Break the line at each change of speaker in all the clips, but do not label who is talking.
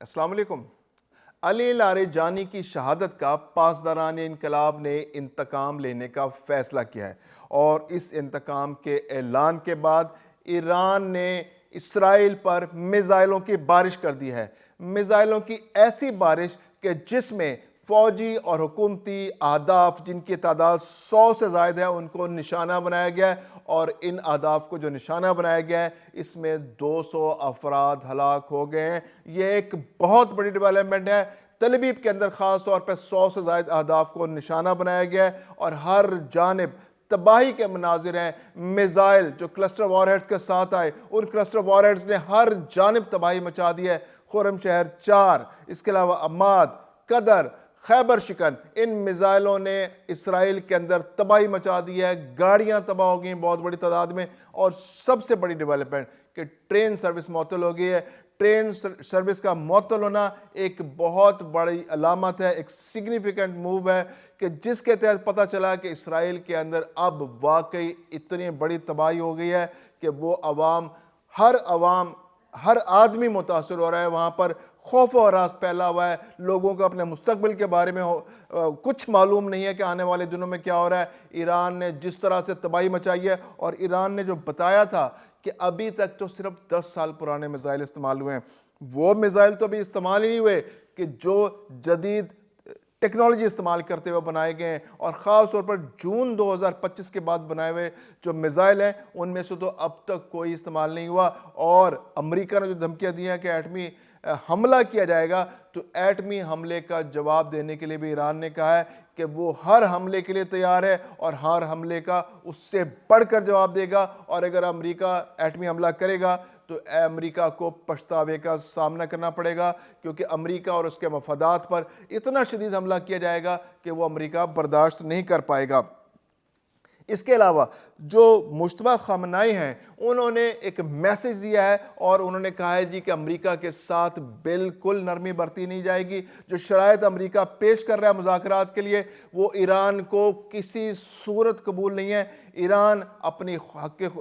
السلام علیکم۔ علی لاریجانی کی شہادت کا پاسداران انقلاب نے انتقام لینے کا فیصلہ کیا ہے، اور اس انتقام کے اعلان کے بعد ایران نے اسرائیل پر میزائلوں کی بارش کر دی ہے۔ میزائلوں کی ایسی بارش کہ جس میں فوجی اور حکومتی اہداف جن کی تعداد 100 سے زائد ہے ان کو نشانہ بنایا گیا ہے، اور ان اہداف کو جو نشانہ بنایا گیا ہے اس میں 200 افراد ہلاک ہو گئے ہیں۔ یہ ایک بہت بڑی ڈیولپمنٹ ہے۔ تل ابیب کے اندر خاص طور پر 100 سے زائد اہداف کو نشانہ بنایا گیا ہے، اور ہر جانب تباہی کے مناظر ہیں۔ میزائل جو کلسٹر وار ہیڈز کے ساتھ آئے، ان کلسٹر وار ہیڈز نے ہر جانب تباہی مچا دی ہے۔ خرم شہر 4، اس کے علاوہ عماد، قدر، خیبر شکن، ان میزائلوں نے اسرائیل کے اندر تباہی مچا دی ہے۔ گاڑیاں تباہ ہو گئی ہیں بہت بڑی تعداد میں، اور سب سے بڑی ڈیولپمنٹ کہ ٹرین سروس معطل ہو گئی ہے۔ ٹرین سروس کا معطل ہونا ایک بہت بڑی علامت ہے، ایک سگنیفیکنٹ موو ہے کہ جس کے تحت پتہ چلا کہ اسرائیل کے اندر اب واقعی اتنی بڑی تباہی ہو گئی ہے کہ وہ ہر آدمی متاثر ہو رہا ہے۔ وہاں پر خوف و ہراس پھیلا ہوا ہے، لوگوں کو اپنے مستقبل کے بارے میں کچھ معلوم نہیں ہے کہ آنے والے دنوں میں کیا ہو رہا ہے۔ ایران نے جس طرح سے تباہی مچائی ہے، اور ایران نے جو بتایا تھا کہ ابھی تک تو صرف 10 سال پرانے میزائل استعمال ہوئے ہیں، وہ میزائل تو ابھی استعمال ہی نہیں ہوئے کہ جو جدید ٹیکنالوجی استعمال کرتے ہوئے بنائے گئے ہیں، اور خاص طور پر جون 2025 کے بعد بنائے ہوئے جو میزائل ہیں ان میں سے تو اب تک کوئی استعمال نہیں ہوا۔ اور امریکہ نے جو دھمکیاں دی ہیں کہ ایٹمی حملہ کیا جائے گا، تو ایٹمی حملے کا جواب دینے کے لیے بھی ایران نے کہا ہے کہ وہ ہر حملے کے لیے تیار ہے، اور ہر حملے کا اس سے بڑھ کر جواب دے گا۔ اور اگر امریکہ ایٹمی حملہ کرے گا تو امریکہ کو پچھتاوے کا سامنا کرنا پڑے گا، کیونکہ امریکہ اور اس کے مفادات پر اتنا شدید حملہ کیا جائے گا کہ وہ امریکہ برداشت نہیں کر پائے گا۔ اس کے علاوہ جو مجتبیٰ خامنائی ہیں انہوں نے ایک میسج دیا ہے، اور انہوں نے کہا ہے کہ امریکہ کے ساتھ بالکل نرمی برتی نہیں جائے گی۔ جو شرائط امریکہ پیش کر رہا ہے مذاکرات کے لیے وہ ایران کو کسی صورت قبول نہیں ہے۔ ایران اپنی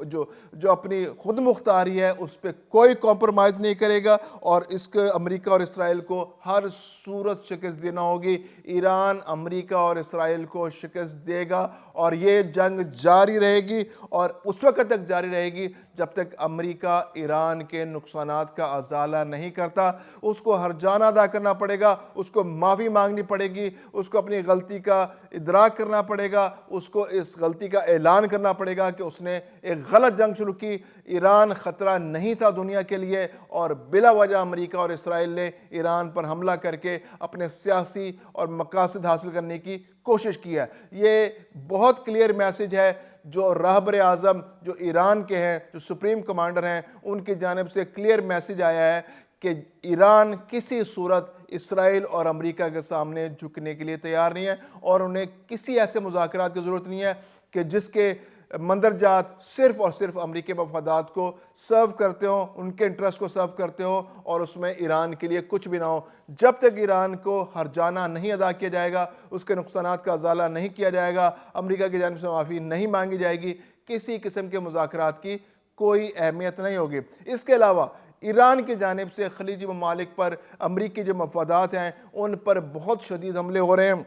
جو اپنی خود مختاری ہے اس پہ کوئی کمپرومائز نہیں کرے گا، اور اس کے امریکہ اور اسرائیل کو ہر صورت شکست دینا ہوگی۔ ایران امریکہ اور اسرائیل کو شکست دے گا، اور یہ جنگ جاری رہے گی، اور اس وقت تک جاری رہے گی جب تک امریکہ ایران کے نقصانات کا ازالہ نہیں کرتا۔ اس کو ہرجانہ ادا کرنا پڑے گا، اس کو معافی مانگنی پڑے گی، اس کو اپنی غلطی کا ادراک کرنا پڑے گا، اس کو اس غلطی کا اعلان کرنا پڑے گا کہ اس نے ایک غلط جنگ شروع کی۔ ایران خطرہ نہیں تھا دنیا کے لیے، اور بلا وجہ امریکہ اور اسرائیل نے ایران پر حملہ کر کے اپنے سیاسی اور مقاصد حاصل کرنے کی کوشش کی ہے۔ یہ بہت کلیئر میسج ہے جو رہبر اعظم جو ایران کے ہیں، جو سپریم کمانڈر ہیں، ان کی جانب سے کلیئر میسج آیا ہے کہ ایران کسی صورت اسرائیل اور امریکہ کے سامنے جھکنے کے لیے تیار نہیں ہے، اور انہیں کسی ایسے مذاکرات کی ضرورت نہیں ہے کہ جس کے مندرجات صرف اور صرف امریکی مفادات کو سرو کرتے ہوں، ان کے انٹرسٹ کو سرو کرتے ہوں، اور اس میں ایران کے لیے کچھ بھی نہ ہو۔ جب تک ایران کو ہرجانہ نہیں ادا کیا جائے گا، اس کے نقصانات کا ازالہ نہیں کیا جائے گا، امریکہ کی جانب سے معافی نہیں مانگی جائے گی، کسی قسم کے مذاکرات کی کوئی اہمیت نہیں ہوگی۔ اس کے علاوہ ایران کی جانب سے خلیجی ممالک پر امریکی جو مفادات ہیں ان پر بہت شدید حملے ہو رہے ہیں،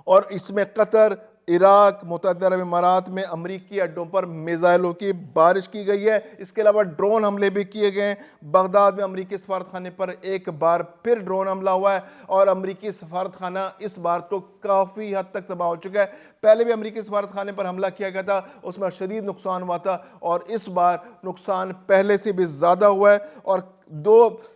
اور اس میں قطر، عراق، متحدہ عرب امارات میں امریکی اڈوں پر میزائلوں کی بارش کی گئی ہے۔ اس کے علاوہ ڈرون حملے بھی کیے گئے ہیں۔ بغداد میں امریکی سفارتخانے پر ایک بار پھر ڈرون حملہ ہوا ہے، اور امریکی سفارتخانہ اس بار تو کافی حد تک تباہ ہو چکا ہے۔ پہلے بھی امریکی سفارتخانے پر حملہ کیا گیا تھا، اس میں شدید نقصان ہوا تھا، اور اس بار نقصان پہلے سے بھی زیادہ ہوا ہے۔ اور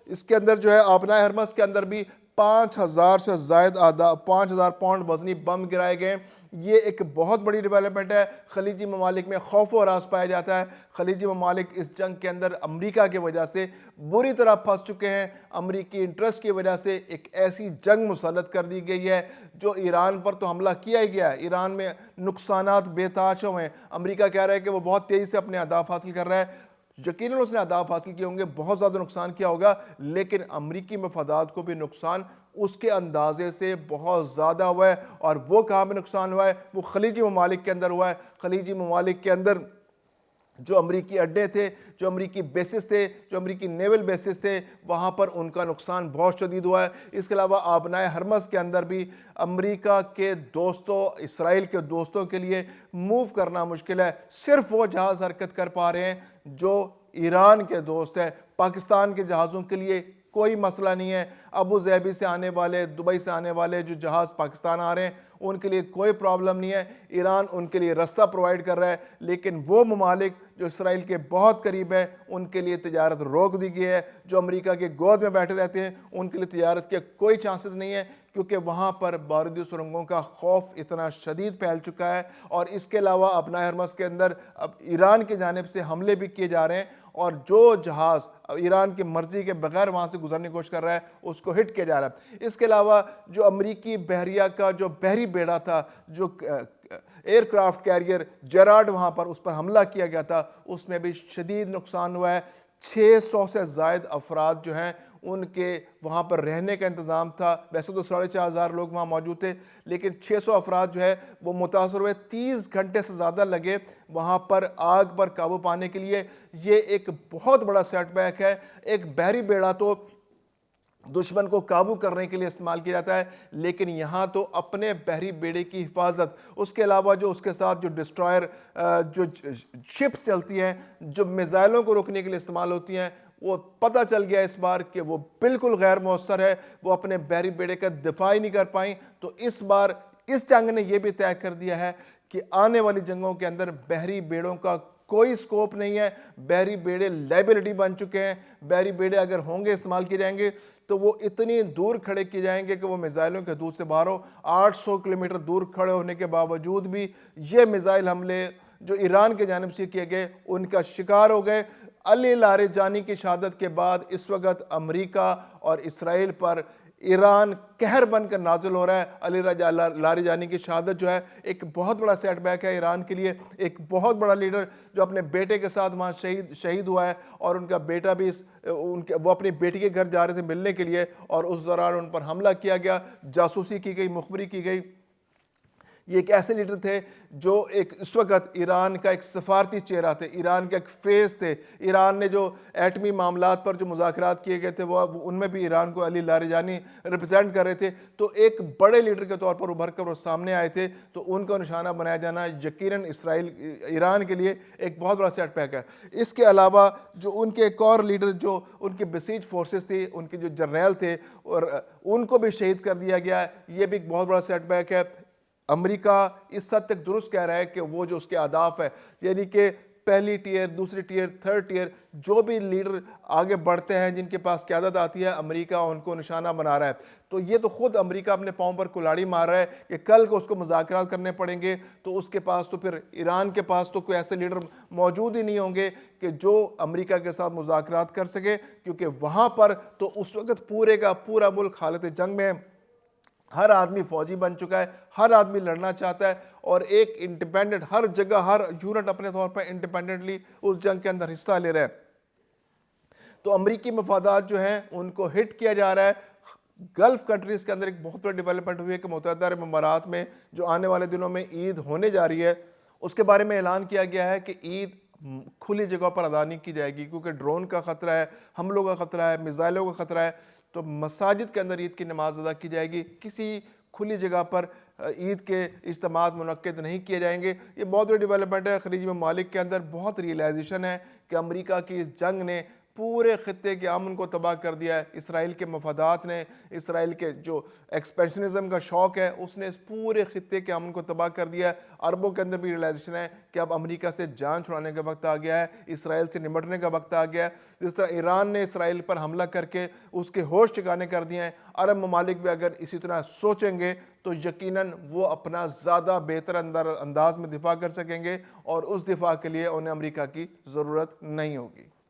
اس کے اندر جو ہے آبنائے ہرمز کے اندر بھی 5000 سے زائد 5000 پاؤنڈ وزنی بم گرائے گئے۔ یہ ایک بہت بڑی ڈیولپمنٹ ہے۔ خلیجی ممالک میں خوف و ہراس پایا جاتا ہے۔ خلیجی ممالک اس جنگ کے اندر امریکہ کی وجہ سے بری طرح پھنس چکے ہیں۔ امریکی انٹرسٹ کی وجہ سے ایک ایسی جنگ مسلط کر دی گئی ہے جو ایران پر تو حملہ کیا ہی گیا ہے، ایران میں نقصانات بے تحاشا ہوئے ہیں۔ امریکہ کہہ رہا ہے کہ وہ بہت تیزی سے اپنے اہداف حاصل کر رہا ہے۔ یقیناً اس نے اہداف حاصل کیے ہوں گے، بہت زیادہ نقصان کیا ہوگا، لیکن امریکی مفادات کو بھی نقصان اس کے اندازے سے بہت زیادہ ہوا ہے۔ اور وہ کہاں پہ نقصان ہوا ہے؟ وہ خلیجی ممالک کے اندر ہوا ہے۔ خلیجی ممالک کے اندر جو امریکی اڈے تھے، جو امریکی بیسز تھے، جو امریکی نیول بیسز تھے، وہاں پر ان کا نقصان بہت شدید ہوا ہے۔ اس کے علاوہ آبنائے ہرمز کے اندر بھی امریکہ کے دوستوں، اسرائیل کے دوستوں کے لیے موو کرنا مشکل ہے۔ صرف وہ جہاز حرکت کر پا رہے ہیں جو ایران کے دوست ہیں۔ پاکستان کے جہازوں کے لیے کوئی مسئلہ نہیں ہے۔ ابو ظہبی سے آنے والے، دبئی سے آنے والے جو جہاز پاکستان آ رہے ہیں ان کے لیے کوئی پرابلم نہیں ہے۔ ایران ان کے لیے رستہ پرووائڈ کر رہا ہے، لیکن وہ ممالک جو اسرائیل کے بہت قریب ہیں ان کے لیے تجارت روک دی گئی ہے۔ جو امریکہ کے گود میں بیٹھے رہتے ہیں ان کے لیے تجارت کے کوئی چانسز نہیں ہے، کیونکہ وہاں پر بارودی سرنگوں کا خوف اتنا شدید پھیل چکا ہے۔ اور اس کے علاوہ اپنا ہرمز کے اندر اب ایران کی جانب سے حملے بھی کیے جا رہے ہیں، اور جو جہاز ایران کی مرضی کے بغیر وہاں سے گزرنے کی کوشش کر رہا ہے اس کو ہٹ کیا جا رہا ہے۔ اس کے علاوہ جو امریکی بحریہ کا جو بحری بیڑا تھا، جو ایئر کرافٹ کیریئر جیراڈ، وہاں پر اس پر حملہ کیا گیا تھا، اس میں بھی شدید نقصان ہوا ہے۔ 600 سے زائد افراد جو ہیں ان کے وہاں پر رہنے کا انتظام تھا۔ ویسے تو 4,500 لوگ وہاں موجود تھے، لیکن 600 افراد جو ہے وہ متاثر ہوئے۔ 30 گھنٹے سے زیادہ لگے وہاں پر آگ پر قابو پانے کے لیے۔ یہ ایک بہت بڑا سیٹ بیک ہے۔ ایک بحری بیڑا تو دشمن کو قابو کرنے کے لیے استعمال کیا جاتا ہے، لیکن یہاں تو اپنے بحری بیڑے کی حفاظت، اس کے علاوہ جو اس کے ساتھ جو ڈسٹرائر، جو شپس چلتی ہیں، جو میزائلوں کو روکنے کے لیے استعمال ہوتی ہیں، وہ پتہ چل گیا اس بار کہ وہ بالکل غیر مؤثر ہے۔ وہ اپنے بحری بیڑے کا دفاع ہی نہیں کر پائیں۔ تو اس بار اس جنگ نے یہ بھی طے کر دیا ہے کہ آنے والی جنگوں کے اندر بحری بیڑوں کا کوئی سکوپ نہیں ہے۔ بحری بیڑے لائبلٹی بن چکے ہیں۔ بحری بیڑے اگر ہوں گے، استعمال کیے جائیں گے، تو وہ اتنی دور کھڑے کیے جائیں گے کہ وہ میزائلوں کے حدود سے باہر ہو۔ 800 کلومیٹر دور کھڑے ہونے کے باوجود بھی یہ میزائل حملے جو ایران کے جانب سے کیے گئے ان کا شکار ہو گئے۔ علی لاریجانی کی شہادت کے بعد اس وقت امریکہ اور اسرائیل پر ایران قہر بن کر نازل ہو رہا ہے۔ علی لاریجانی کی شہادت جو ہے ایک بہت بڑا سیٹ بیک ہے ایران کے لیے۔ ایک بہت بڑا لیڈر جو اپنے بیٹے کے ساتھ وہاں شہید ہوا ہے، اور ان کا بیٹا بھی وہ اپنی بیٹی کے گھر جا رہے تھے ملنے کے لیے، اور اس دوران ان پر حملہ کیا گیا، جاسوسی کی گئی، مخبری کی گئی۔ یہ ایک ایسے لیڈر تھے جو اس وقت ایران کا ایک سفارتی چہرہ تھے، ایران کا ایک فیس تھے۔ ایران نے جو ایٹمی معاملات پر جو مذاکرات کیے گئے تھے وہ ان میں بھی ایران کو علی لاریجانی ریپرزینٹ کر رہے تھے۔ تو ایک بڑے لیڈر کے طور پر ابھر کر وہ سامنے آئے تھے، تو ان کو نشانہ بنایا جانا یقیناً ایران کے لیے ایک بہت بڑا سیٹ بیک ہے۔ اس کے علاوہ جو ان کے ایک اور لیڈر جو ان کی بسیج فورسز تھی، ان کے جو جرنیل تھے، اور ان کو بھی شہید کر دیا گیا ہے، یہ بھی ایک بہت بڑا سیٹ بیک ہے۔ امریکہ اس حد تک درست کہہ رہا ہے کہ وہ جو اس کے اہداف ہے، یعنی کہ پہلی ٹیئر، دوسری ٹیئر، تھرڈ ٹیئر، جو بھی لیڈر آگے بڑھتے ہیں، جن کے پاس قیادت آتی ہے، امریکہ ان کو نشانہ بنا رہا ہے۔ تو یہ تو خود امریکہ اپنے پاؤں پر کلاڑی مار رہا ہے کہ کل کو اس کو مذاکرات کرنے پڑیں گے تو اس کے پاس تو پھر ایران کے پاس تو کوئی ایسے لیڈر موجود ہی نہیں ہوں گے کہ جو امریکہ کے ساتھ مذاکرات کر سکے، کیونکہ وہاں پر تو اس وقت پورے کا پورا ملک حالت جنگ میں ہے۔ ہر آدمی فوجی بن چکا ہے، ہر آدمی لڑنا چاہتا ہے، اور ایک انڈیپینڈنٹ ہر جگہ، ہر یونٹ اپنے طور پر انڈیپینڈنٹلی اس جنگ کے اندر حصہ لے رہا ہے۔ تو امریکی مفادات جو ہیں ان کو ہٹ کیا جا رہا ہے۔ گلف کنٹریز کے اندر ایک بہت بڑی ڈیولپمنٹ ہوئی ہے کہ متحدہ عرب امارات میں جو آنے والے دنوں میں عید ہونے جا رہی ہے، اس کے بارے میں اعلان کیا گیا ہے کہ عید کھلی جگہ پر ادا نہیں کی جائے گی، کیونکہ ڈرون کا خطرہ ہے، حملوں کا خطرہ ہے، میزائلوں کا خطرہ ہے۔ تو مساجد کے اندر عید کی نماز ادا کی جائے گی، کسی کھلی جگہ پر عید کے اجتماعات منعقد نہیں کیے جائیں گے۔ یہ بہت بڑی ڈیولپمنٹ ہے۔ خلیجی ممالک کے اندر بہت ریئلائزیشن ہے کہ امریکہ کی اس جنگ نے پورے خطے کے امن کو تباہ کر دیا ہے۔ اسرائیل کے مفادات نے، اسرائیل کے جو ایکسپینشنزم کا شوق ہے، اس نے اس پورے خطے کے امن کو تباہ کر دیا ہے۔ عربوں کے اندر بھی ریئلائزیشن ہے کہ اب امریکہ سے جان چھڑانے کا وقت آ گیا ہے، اسرائیل سے نمٹنے کا وقت آ گیا ہے۔ جس طرح ایران نے اسرائیل پر حملہ کر کے اس کے ہوش ٹھکانے کر دیے ہیں، عرب ممالک بھی اگر اسی طرح سوچیں گے تو یقیناً وہ اپنا زیادہ بہتر انداز میں دفاع کر سکیں گے، اور اس دفاع کے لیے انہیں امریکہ کی ضرورت نہیں ہوگی۔